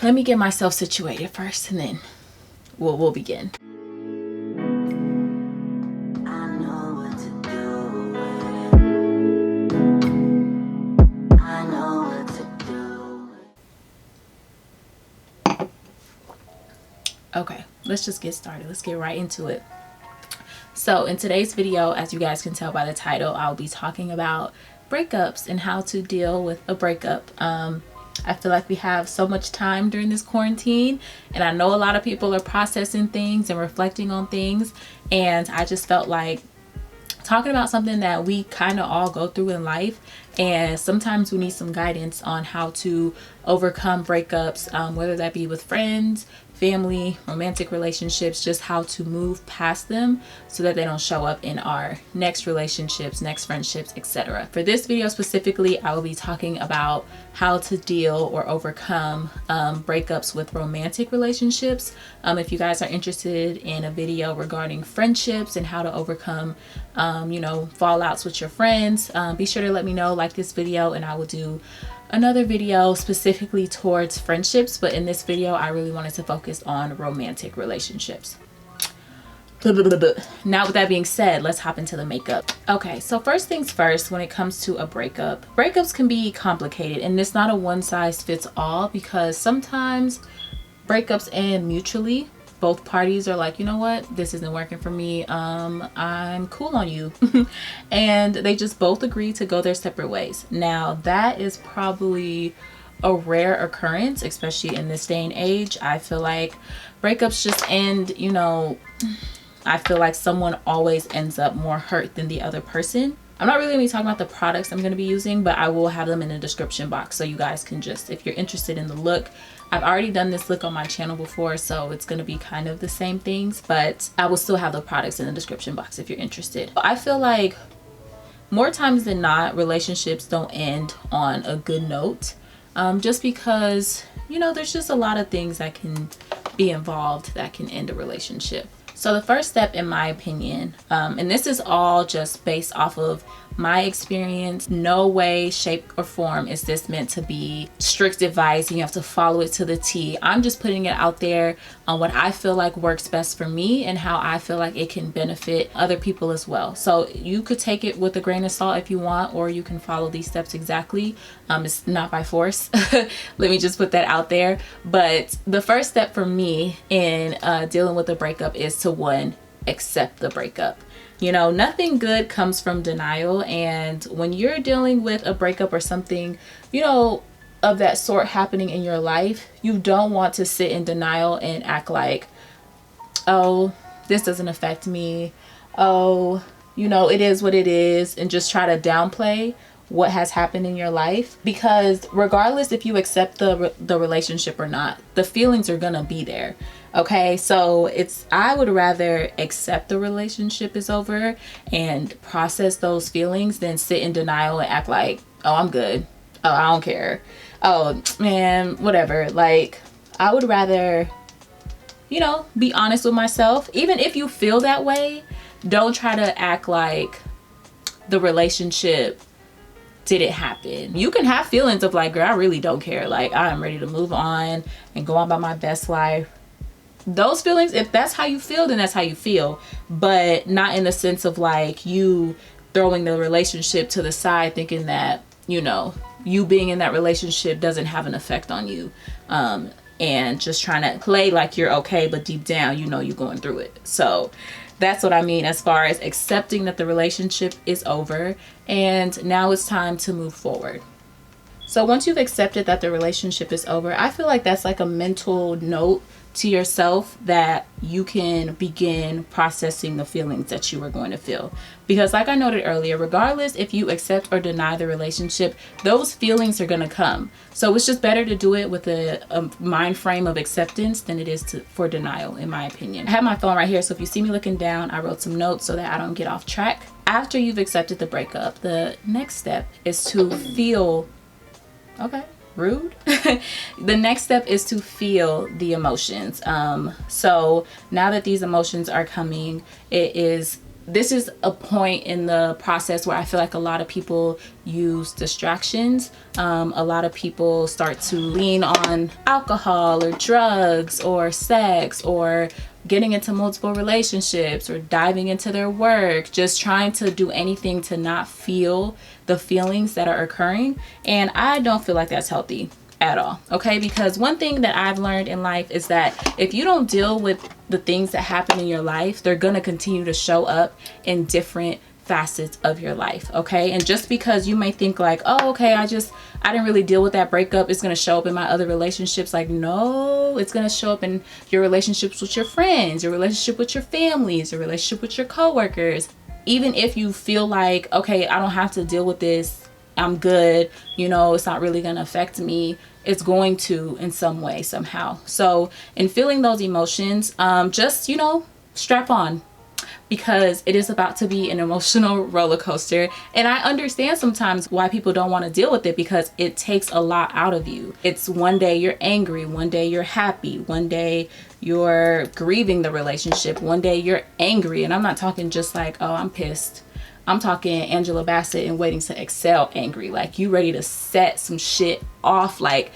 let me get myself situated first, and then we'll begin. Okay, let's just get started. Let's get right into it. So in today's video, as you guys can tell by the title, I'll be talking about breakups and how to deal with a breakup. I feel like we have so much time during this quarantine, and I know a lot of people are processing things and reflecting on things, and I just felt like talking about something that we kind of all go through in life, and sometimes we need some guidance on how to overcome breakups, whether that be with friends, family, romantic relationships, just how to move past them so that they don't show up in our next relationships, next friendships, etc. For this video specifically, I will be talking about how to deal or overcome breakups with romantic relationships. If you guys are interested in a video regarding friendships and how to overcome fallouts with your friends, be sure to let me know, like this video, and I will do another video specifically towards friendships, but in this video I really wanted to focus on romantic relationships. Now with that being said, let's hop into the makeup. Okay, so first things first, when it comes to a breakup, breakups can be complicated, and it's not a one size fits all, because sometimes breakups end mutually. Both parties are like, you know what, this isn't working for me, I'm cool on you. And they just both agree to go their separate ways. Now that is probably a rare occurrence, especially in this day and age. I feel like breakups just end, I feel like someone always ends up more hurt than the other person. I'm not really going to be talking about the products I'm going to be using, but I will have them in the description box, so you guys can just, if you're interested in the look. I've already done this look on my channel before, so it's going to be kind of the same things, but I will still have the products in the description box if you're interested. I feel like more times than not, relationships don't end on a good note, just because, there's just a lot of things that can be involved that can end a relationship. So the first step, in my opinion, and this is all just based off of my experience, no way, shape, or form is this meant to be strict advice and you have to follow it to the T. I'm just putting it out there on what I feel like works best for me and how I feel like it can benefit other people as well. So you could take it with a grain of salt if you want, or you can follow these steps exactly. It's not by force. Let me just put that out there. But the first step for me in dealing with a breakup is to, one, accept the breakup. Nothing good comes from denial, and when you're dealing with a breakup or something, of that sort happening in your life, you don't want to sit in denial and act like, oh, this doesn't affect me. Oh, it is what it is, and just try to downplay what has happened in your life, because regardless if you accept the relationship or not, the feelings are gonna be there. Okay, so I would rather accept the relationship is over and process those feelings than sit in denial and act like, oh, I'm good, oh, I don't care, oh man, whatever. Like, I would rather be honest with myself. Even if you feel that way, don't try to act like the relationship didn't happen. You can have feelings of like, girl, I really don't care, like I'm ready to move on and go on by my best life. Those feelings, if that's how you feel, then that's how you feel, but not in the sense of like you throwing the relationship to the side thinking that you being in that relationship doesn't have an effect on you, and just trying to play like you're okay, but deep down you're going through it. So that's what I mean as far as accepting that the relationship is over and now it's time to move forward. So once you've accepted that the relationship is over, I feel like that's like a mental note to yourself that you can begin processing the feelings that you were going to feel. Because like I noted earlier, regardless if you accept or deny the relationship, those feelings are going to come. So it's just better to do it with a mind frame of acceptance than it is for denial, in my opinion. I have my phone right here, so if you see me looking down, I wrote some notes so that I don't get off track. After you've accepted the breakup, the next step is to feel, okay, rude. The next step is to feel the emotions. So now that these emotions are coming, it is this is a point in the process where I feel like a lot of people use distractions. A lot of people start to lean on alcohol or drugs or sex or getting into multiple relationships or diving into their work, just trying to do anything to not feel the feelings that are occurring. And I don't feel like that's healthy at all. Okay, because one thing that I've learned in life is that if you don't deal with the things that happen in your life, they're gonna continue to show up in different facets of your life. Okay, and just because you may think like, oh, okay, I didn't really deal with that breakup, it's gonna show up in my other relationships. Like, no, it's gonna show up in your relationships with your friends, your relationship with your families, your relationship with your coworkers. Even if you feel like, okay, I don't have to deal with this, I'm good, you know, it's not really gonna affect me, it's going to in some way, somehow. So in feeling those emotions, just, you know, strap on, because it is about to be an emotional roller coaster. And I understand sometimes why people don't want to deal with it, because it takes a lot out of you. It's one day you're angry, one day you're happy, one day you're grieving the relationship, one day you're angry. And I'm not talking just like, oh, I'm pissed. I'm talking Angela Bassett and Waiting to Exhale angry. Like, you ready to set some shit off, like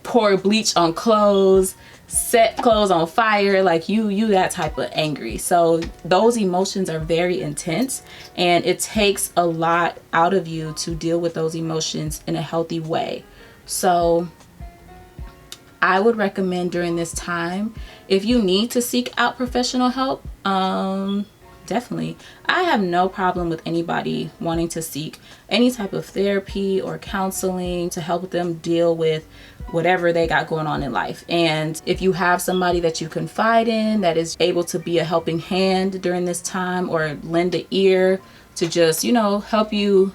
pour bleach on clothes, set clothes on fire, like you that type of angry. So those emotions are very intense, and it takes a lot out of you to deal with those emotions in a healthy way. So I would recommend during this time, if you need to seek out professional help, definitely. I have no problem with anybody wanting to seek any type of therapy or counseling to help them deal with whatever they got going on in life. And if you have somebody that you confide in that is able to be a helping hand during this time, or lend an ear to just, you know, help you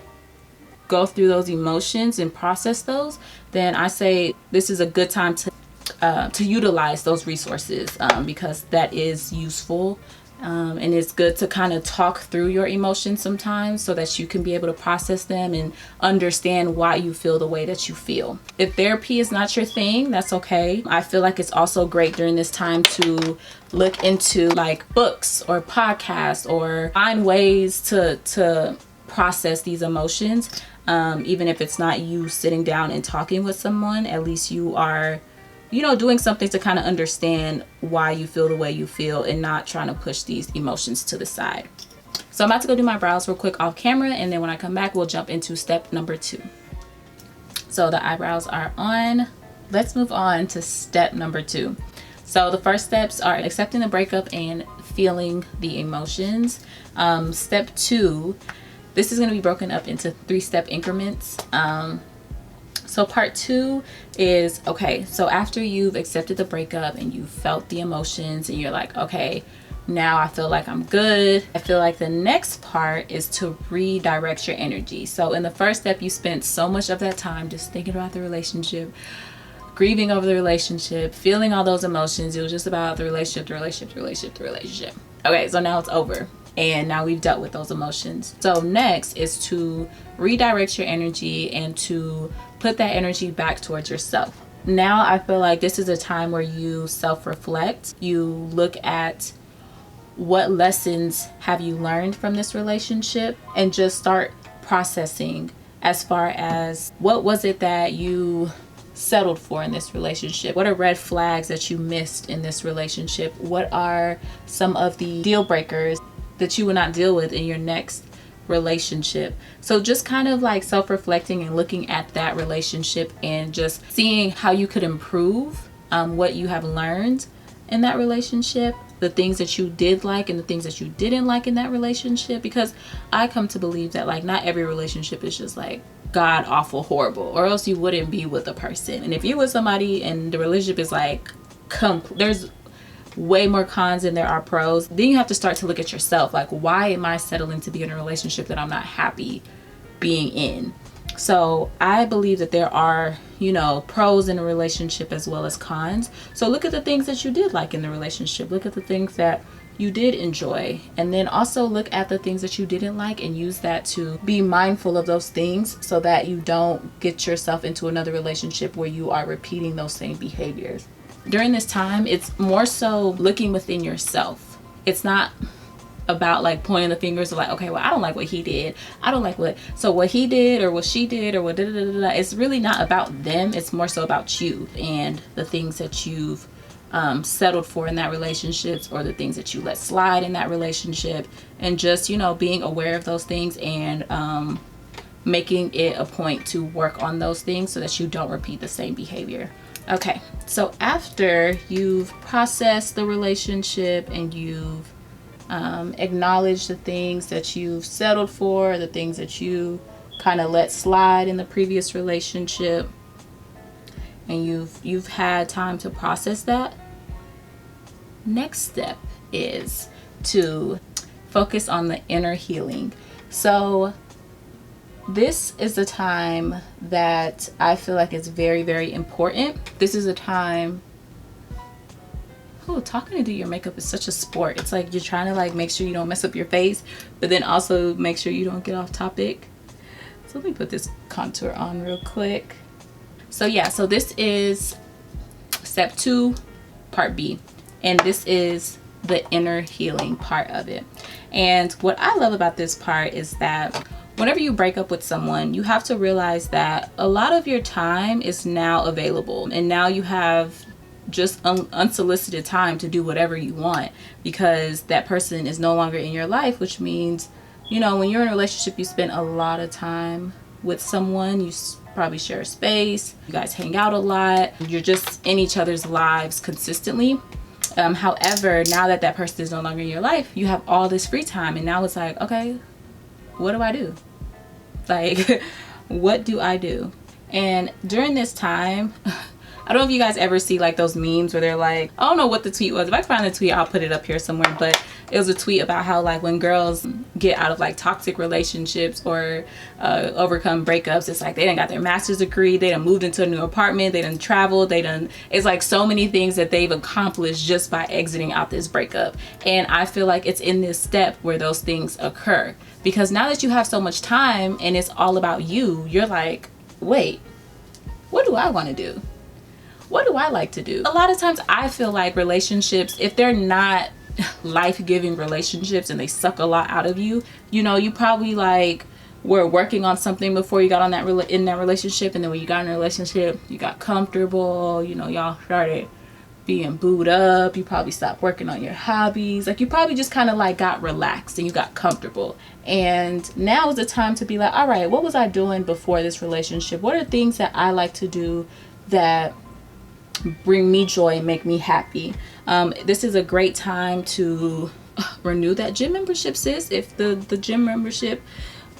go through those emotions and process those, then I say this is a good time to utilize those resources, because that is useful. And it's good to kind of talk through your emotions sometimes, so that you can be able to process them and understand why you feel the way that you feel. If therapy is not your thing, that's okay. I feel like it's also great during this time to look into like books or podcasts, or find ways to process these emotions. Even if it's not you sitting down and talking with someone, at least you are, you know, doing something to kind of understand why you feel the way you feel, and not trying to push these emotions to the side. So I'm about to go do my brows real quick off camera, and then when I come back, we'll jump into step number 2. So the eyebrows are on. Let's move on to step number 2. So the first steps are accepting the breakup and feeling the emotions. Step 2, this is going to be broken up into 3-step increments. So part 2 is, okay, so after you've accepted the breakup and you felt the emotions and you're like, okay, now I feel like I'm good, I feel like the next part is to redirect your energy. So in the first step, you spent so much of that time just thinking about the relationship, grieving over the relationship, feeling all those emotions. It was just about the relationship. Okay, so now it's over. And now we've dealt with those emotions. So next is to redirect your energy and to put that energy back towards yourself. Now I feel like this is a time where you self-reflect. You look at what lessons have you learned from this relationship, and just start processing as far as what was it that you settled for in this relationship? What are red flags that you missed in this relationship? What are some of the deal breakers that you will not deal with in your next relationship? So just kind of like self-reflecting and looking at that relationship and just seeing how you could improve what you have learned in that relationship, the things that you did like and the things that you didn't like in that relationship. Because I come to believe that like not every relationship is just like god awful horrible, or else you wouldn't be with a person. And if you're with somebody and the relationship is like there's way more cons than there are pros, then you have to start to look at yourself, like, why am I settling to be in a relationship that I'm not happy being in? So I believe that there are, you know, pros in a relationship as well as cons. So look at the things that you did like in the relationship, look at the things that you did enjoy, and then also look at the things that you didn't like and use that to be mindful of those things, so that you don't get yourself into another relationship where you are repeating those same behaviors. During this time, it's more so looking within yourself. It's not about like pointing the fingers of like, okay, well, I don't like what he did, I don't like what he did or what she did or what da, da, da, da. It's really not about them. It's more so about you and the things that you've settled for in that relationships, or the things that you let slide in that relationship, and just, you know, being aware of those things and making it a point to work on those things so that you don't repeat the same behavior. Okay, so after you've processed the relationship and you've acknowledged the things that you've settled for, the things that you kind of let slide in the previous relationship, and you've had time to process that, next step is to focus on the inner healing. So this is the time that I feel like is very, very important. This is a time, oh, talking to do your makeup is such a sport. It's like you're trying to like make sure you don't mess up your face, but then also make sure you don't get off topic. So let me put this contour on real quick. So yeah, so this is step 2, part B. And this is the inner healing part of it. And what I love about this part is that whenever you break up with someone, you have to realize that a lot of your time is now available. And now you have just unsolicited time to do whatever you want, because that person is no longer in your life, which means, you know, when you're in a relationship, you spend a lot of time with someone. You probably share a space. You guys hang out a lot. You're just in each other's lives consistently. However, now that that person is no longer in your life, you have all this free time, and now it's like, okay, what do I do? Like, what do I do? And during this time, I don't know if you guys ever see like those memes where they're like, I don't know what the tweet was. If I find the tweet, I'll put it up here somewhere. But it was a tweet about how like when girls get out of like toxic relationships or overcome breakups, it's like they done got their master's degree, they done moved into a new apartment, they done traveled, it's like so many things that they've accomplished just by exiting out this breakup. And I feel like it's in this step where those things occur, because now that you have so much time and it's all about you, you're like, wait, what do I want to do? What do I like to do? A lot of times I feel like relationships, if they're not life-giving relationships and they suck a lot out of you, you know, you probably like were working on something before you got on that in that relationship, and then when you got in a relationship, you got comfortable, you know, y'all started being booed up, you probably stopped working on your hobbies, like you probably just kind of like got relaxed and you got comfortable. And now is the time to be like, all right, what was I doing before this relationship? What are things that I like to do that bring me joy and make me happy? This is a great time to renew that gym membership, sis. If the gym membership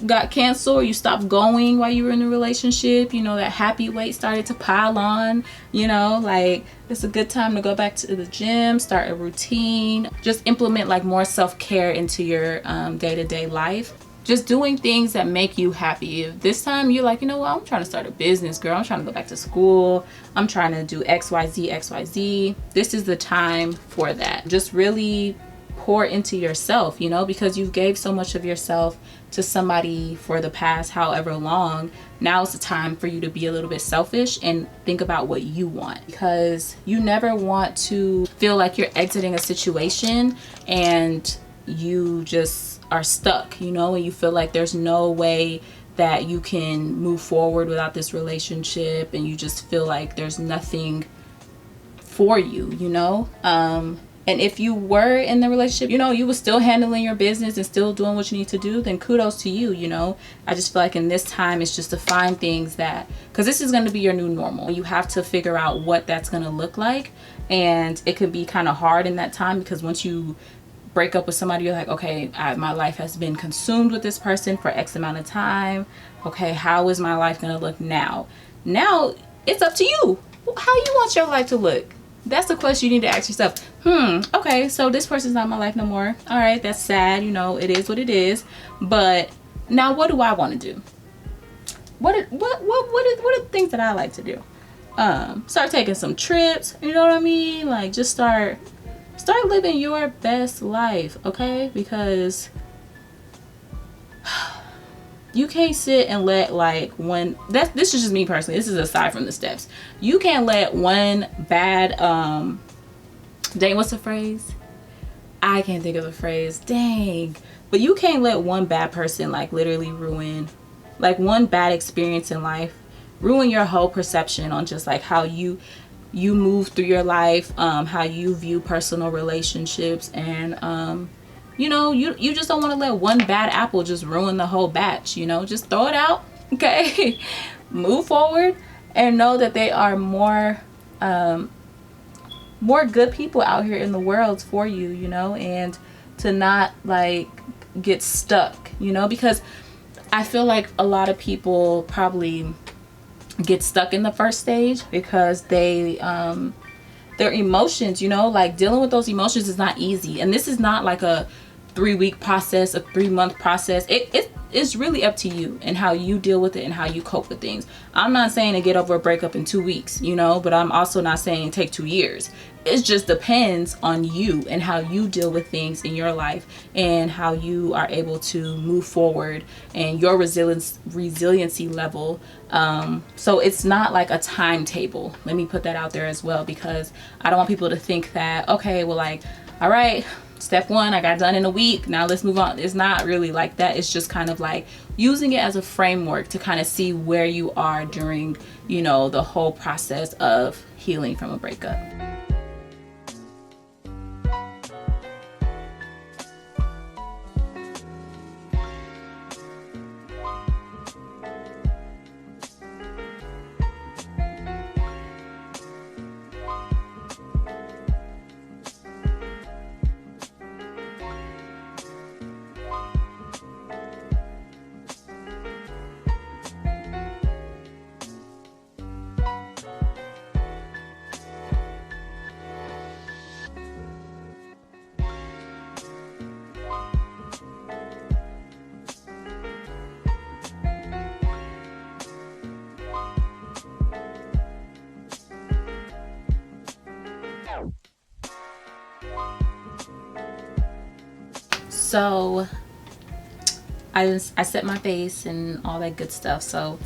got canceled or you stopped going while you were in a relationship, you know, that happy weight started to pile on, you know, like it's a good time to go back to the gym, start a routine, just implement like more self-care into your day-to-day life. Just doing things that make you happy. If this time you're like, you know what, I'm trying to start a business, girl, I'm trying to go back to school, I'm trying to do XYZ, this is the time for that. Just really pour into yourself, you know, because you gave so much of yourself to somebody for the past however long. Now it's the time for you to be a little bit selfish and think about what you want, because you never want to feel like you're exiting a situation and you just are stuck, you know, and you feel like there's no way that you can move forward without this relationship, and you just feel like there's nothing for you, you know. And if you were in the relationship, you know, you were still handling your business and still doing what you need to do, then kudos to you, you know. I just feel like in this time, it's just to find things that, because this is going to be your new normal. You have to figure out what that's going to look like. And it could be kind of hard in that time, because once you break up with somebody, you're like, okay, my life has been consumed with this person for X amount of time. Okay, how is my life going to look now? Now, it's up to you. How you want your life to look? That's the question you need to ask yourself. Okay, so this person's not my life no more. All right, that's sad. You know, it is what it is. But now what do I want to do? What are the things that I like to do? Start taking some trips. You know what I mean? Like, just start living your best life, okay? Because you can't sit and let like this is just me personally, this is aside from the steps, you can't let one bad dang, what's the phrase, I can't think of the phrase, dang, but you can't let one bad person like literally ruin, like one bad experience in life ruin your whole perception on just like how you move through your life, how you view personal relationships, and you just don't want to let one bad apple just ruin the whole batch. Just throw it out. Okay. Move forward and know that they are more good people out here in the world for you, and to not like get stuck, because I feel like a lot of people probably get stuck in the first stage because their emotions, like dealing with those emotions is not easy. And this is not like a 3-week process, a 3-month process. It's really up to you and how you deal with it and how you cope with things. I'm not saying to get over a breakup in 2 weeks, but I'm also not saying take 2 years. It just depends on you and how you deal with things in your life and how you are able to move forward and your resiliency level. So it's not like a timetable. Let me put that out there as well, because I don't want people to think that, okay, well, like, all right, step 1, I got done in a week, now let's move on. It's not really like that. It's just kind of like using it as a framework to kind of see where you are during, the whole process of healing from a breakup. So I set my face and all that good stuff. So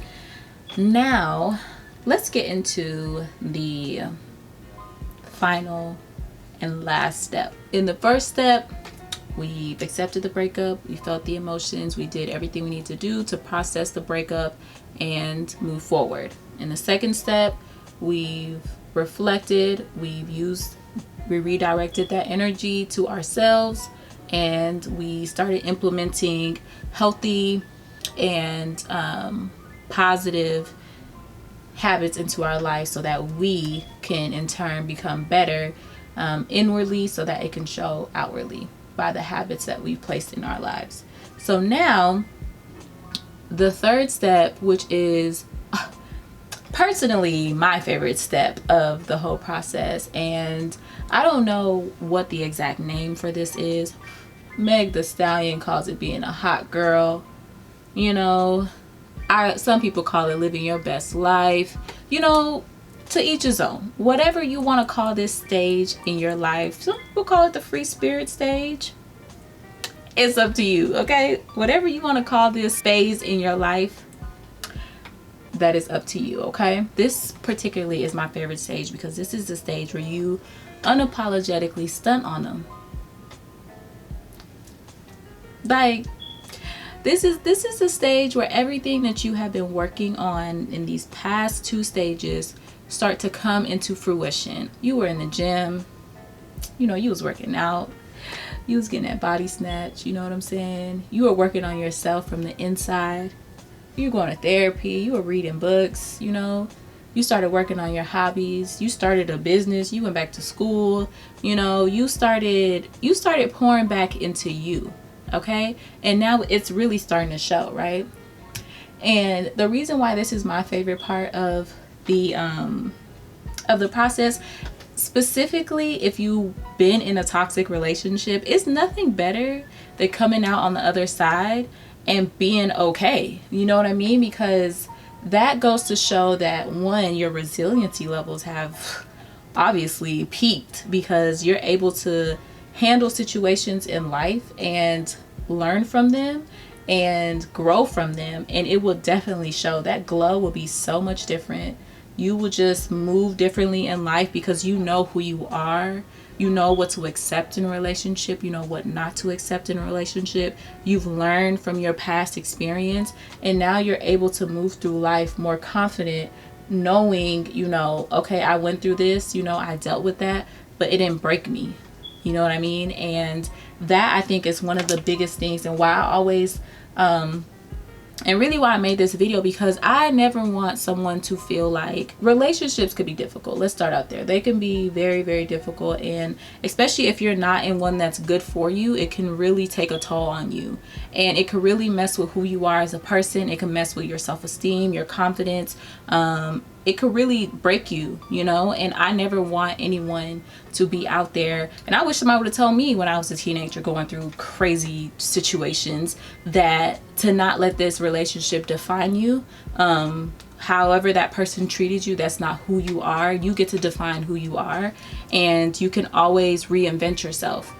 now let's get into the final and last step. In the first step, we've accepted the breakup, we felt the emotions, we did everything we need to do to process the breakup and move forward. In the second step, we've reflected, we redirected that energy to ourselves, and we started implementing healthy and positive habits into our life so that we can in turn become better inwardly, so that it can show outwardly by the habits that we've placed in our lives. So now the third step, which is personally my favorite step of the whole process, and I don't know what the exact name for this is. Meg the Stallion calls it being a hot girl. Some people call it living your best life. To each his own. Whatever you want to call this stage in your life. Some people call it the free spirit stage. It's up to you, okay? Whatever you want to call this phase in your life, that is up to you, okay? This particularly is my favorite stage because this is the stage where you unapologetically stunt on them. Like, this is the stage where everything that you have been working on in these past 2 stages start to come into fruition. You were in the gym, you was working out, you was getting that body snatch, you know what I'm saying? You were working on yourself from the inside. You were going to therapy, you were reading books, you started working on your hobbies, you started a business, you went back to school, you started pouring back into you. Okay, and now it's really starting to show, right? And the reason why this is my favorite part of the process, specifically if you've been in a toxic relationship, it's nothing better than coming out on the other side and being okay. You know what I mean? Because that goes to show that, one, your resiliency levels have obviously peaked because you're able to handle situations in life and learn from them and grow from them, and it will definitely show. That glow will be so much different. you will just move differently in life because you know who you are. You know what to accept in a relationship. You know what not to accept in a relationship. You've learned from your past experience, and now you're able to move through life more confident, knowing, you know, okay, I went through this, you know, I dealt with that, but it didn't break me. You know what I mean? And that, I think, is one of the biggest things, and why I always and really why I made this video, because I never want someone to feel like relationships could be difficult. Let's start out there. They can be very, very difficult, and especially if you're not in one that's good for you, it can really take a toll on you, and it can really mess with who you are as a person. It can mess with your self-esteem, your confidence. It could really break you, you know. And I never want anyone to be out there, and I wish somebody would have told me when I was a teenager going through crazy situations, that to not let this relationship define you. However that person treated you, that's not who you are. You get to define who you are, and you can always reinvent yourself.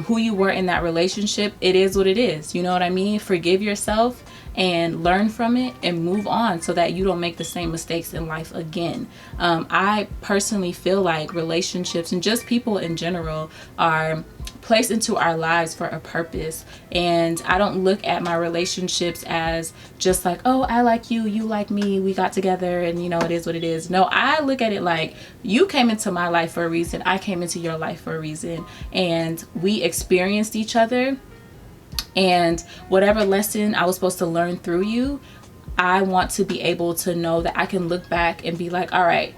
Who you were in that relationship, it is what it is. You know what I mean? Forgive yourself and learn from it and move on, so that you don't make the same mistakes in life again. I personally feel like relationships and just people in general are placed into our lives for a purpose, and I don't look at my relationships as just like, oh, I like you, you like me, we got together, and you know, it is what it is. No, I look at it like, you came into my life for a reason, I came into your life for a reason, and we experienced each other, and whatever lesson I was supposed to learn through you, I want to be able to know that I can look back and be like, all right,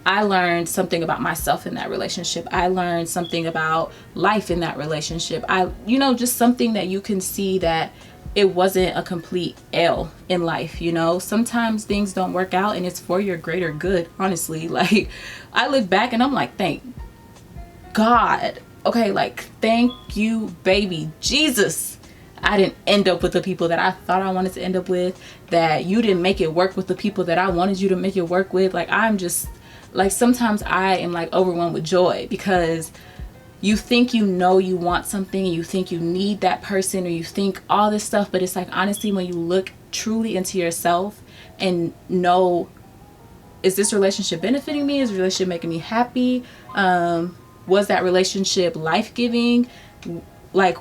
I learned something about myself in that relationship. I learned something about life in that relationship. You know, just something that you can see that it wasn't a complete L in life. You know, sometimes things don't work out and it's for your greater good, honestly. Like, I look back and I'm like, thank God. Okay, like, thank you, baby Jesus. I didn't end up with the people that I thought I wanted to end up with, that you didn't make it work with the people that I wanted you to make it work with. Like, I'm just, like, sometimes I am like overwhelmed with joy, because you think, you know, you want something, and you think you need that person, or you think all this stuff, but it's like, honestly, when you look truly into yourself and know, is this relationship benefiting me? Is the relationship making me happy? Was that relationship life-giving? Like,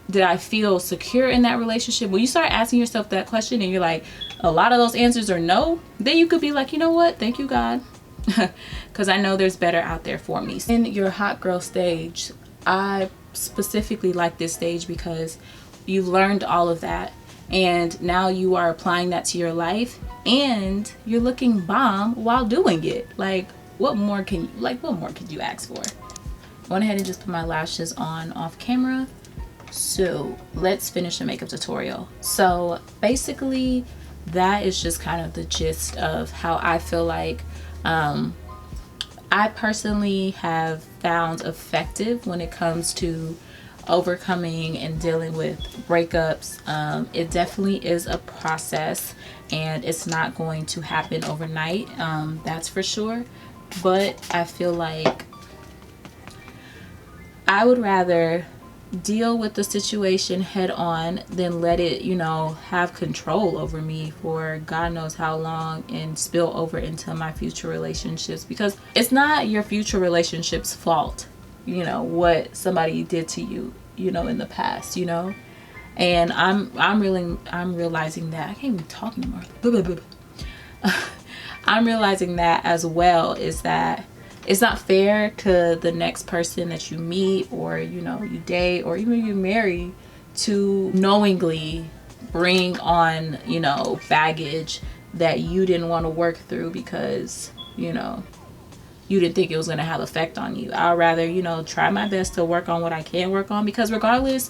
did I feel secure in that relationship? When you start asking yourself that question and you're like, a lot of those answers are no, then you could be like, you know what? Thank you, God. Because I know there's better out there for me. In your hot girl stage, I specifically like this stage because you've learned all of that, and now you are applying that to your life, and you're looking bomb while doing it. Like, what more can you ask for? I went ahead and just put my lashes on off camera. So let's finish the makeup tutorial. So basically, that is just kind of the gist of how I feel like I personally have found effective when it comes to overcoming and dealing with breakups. It definitely is a process, and it's not going to happen overnight, that's for sure. But I feel like I would rather deal with the situation head on than let it, you know, have control over me for God knows how long and spill over into my future relationships, because it's not your future relationships' fault, you know, what somebody did to you, you know, in the past, you know. And I'm realizing that I can't even talk anymore. I'm realizing that as well, is that it's not fair to the next person that you meet, or, you know, you date, or even you marry, to knowingly bring on, you know, baggage that you didn't want to work through because, you know, you didn't think it was going to have effect on you. I'd rather, you know, try my best to work on what I can work on, because regardless,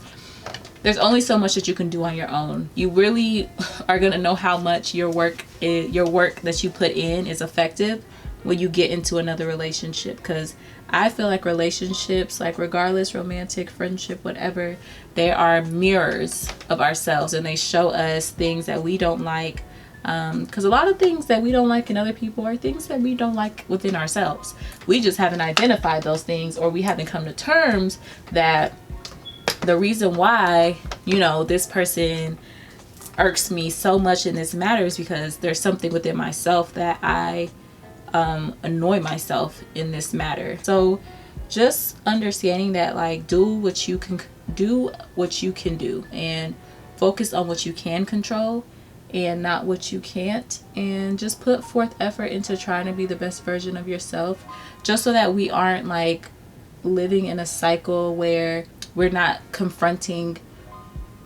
there's only so much that you can do on your own. You really are going to know how much your work that you put in is effective when you get into another relationship. Because I feel like relationships, like, regardless, romantic, friendship, whatever, they are mirrors of ourselves, and they show us things that we don't like. Because a lot of things that we don't like in other people are things that we don't like within ourselves. We just haven't identified those things, or we haven't come to terms that the reason why, you know, this person irks me so much in this matter is because there's something within myself that I annoy myself in this matter. So just understanding that, like, do what you can do and focus on what you can control and not what you can't, and just put forth effort into trying to be the best version of yourself, just so that we aren't like living in a cycle where we're not confronting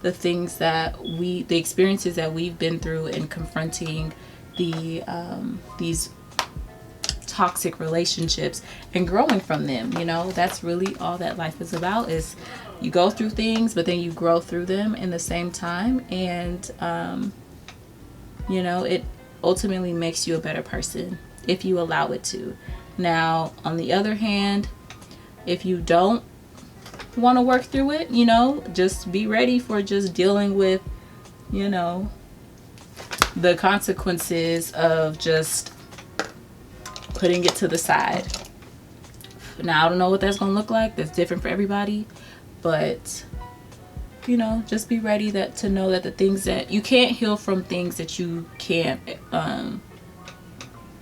the things that the experiences that we've been through, and confronting these toxic relationships and growing from them. You know, that's really all that life is about, is you go through things, but then you grow through them in the same time. And you know, it ultimately makes you a better person if you allow it to. Now, on the other hand, if you don't want to work through it, you know, just be ready for just dealing with, you know, the consequences of just putting it to the side. Now, I don't know what that's going to look like. That's different for everybody. But, you know, just be ready to know that the things that you can't heal from, things that you can't. I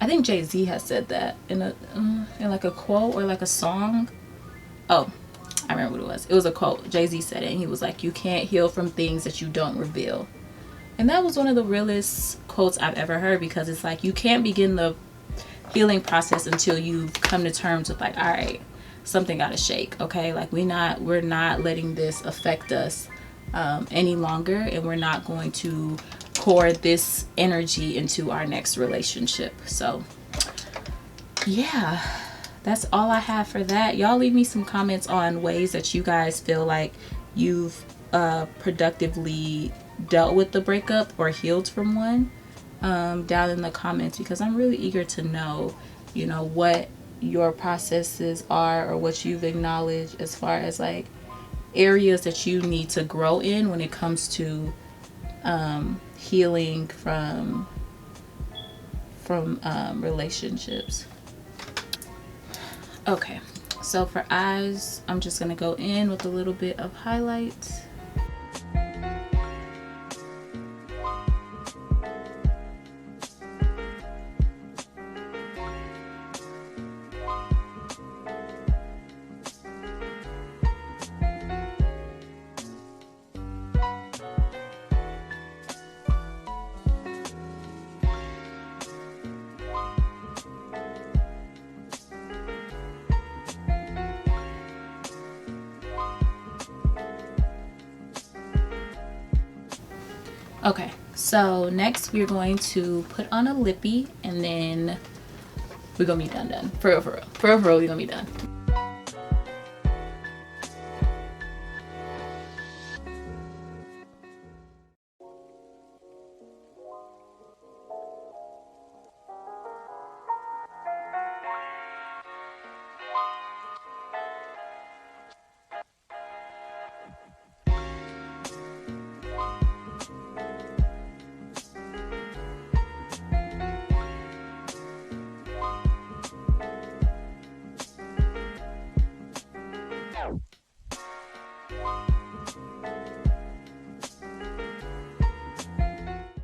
think Jay-Z has said that in like a quote or like a song. Oh, I remember what it was. It was a quote. Jay-Z said it, and he was like, "You can't heal from things that you don't reveal." And that was one of the realest quotes I've ever heard, because it's like, you can't begin the healing process until you've come to terms with, like, all right, something gotta shake, okay? Like, we're not letting this affect us any longer, and we're not going to pour this energy into our next relationship. So yeah, that's all I have for that. Y'all leave me some comments on ways that you guys feel like you've productively dealt with the breakup or healed from one, down in the comments, because I'm really eager to know, you know, what your processes are, or what you've acknowledged as far as like areas that you need to grow in when it comes to healing from relationships. Okay, so for eyes, I'm just gonna go in with a little bit of highlights. Okay, so next we're going to put on a lippy, and then we're gonna be done. For real, we're gonna be done.